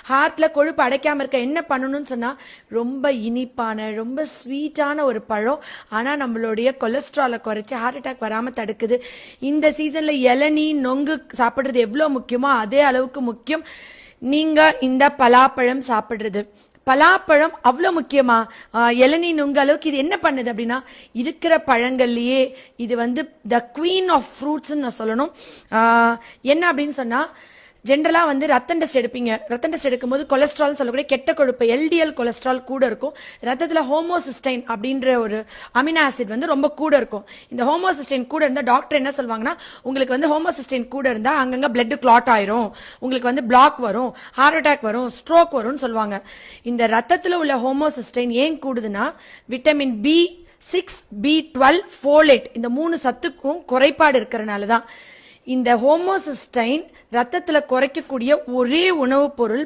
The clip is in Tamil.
ஹார்ட்ல கொழுப்பு அடைக்காம இருக்க என்ன பண்ணணும்னு சொன்னா ரொம்ப இனிப்பான ரொம்ப ஸ்வீட்டான ஒரு பழம். ஆனா நம்மளுடைய கொலஸ்ட்ராலை குறைச்சி ஹார்ட் அட்டாக் வராம தடுக்குது. இந்த சீசன்ல இளநீ நொங்கு சாப்பிடுறது எவ்வளவு முக்கியமோ அதே அளவுக்கு முக்கியம் நீங்க இந்த பலாப்பழம் சாப்பிடுறது. பலாப்பழம் அவ்வளோ முக்கியமா? இளநீ நுங்க அளவுக்கு இது என்ன பண்ணுது அப்படின்னா, இருக்கிற பழங்கள்லயே இது த குவீன் ஆஃப் ஃப்ரூட்ஸ்ன்னு நான் சொல்லணும். என்ன அப்படின்னு சொன்னா, ஜென்ரலா ரத்தம் டெஸ்ட் எடுப்பீங்க. ரத்தம் டெஸ்ட் எடுக்கும்போது கொலஸ்ட்ரால் சொல்லக்கூடிய கெட்ட கொழுப்பு எல்டிஎல் கொலஸ்ட்ரால் கூட இருக்கும். ரத்தத்துல ஹோமோசிஸ்டைன் அப்படின்ற ஒரு அமினோ ஆசிட் ரொம்ப கூட இருக்கும். இந்த ஹோமோசிஸ்டைன் கூட இருந்தா டாக்டர் என்ன சொல்வாங்கன்னா, உங்களுக்கு ஹோமோசிஸ்டைன் கூட இருந்தா அங்கங்க பிளட் கிளாட் ஆயிரும், உங்களுக்கு பிளாக் வரும், ஹார்ட் அட்டாக் வரும், ஸ்ட்ரோக் வரும்னு சொல்லுவாங்க. இந்த ரத்தத்துல உள்ள ஹோமோசிஸ்டைன் ஏன் கூடுதுன்னா, விட்டமின் B6 B12 ஃபோலேட் இந்த 3 சத்துக்கும் குறைபாடு இருக்கிறனால தான். இந்த ஹோமோசிஸ்டைன் ரத்தத்துல குறைக்கக்கூடிய ஒரே உணவுப் பொருள்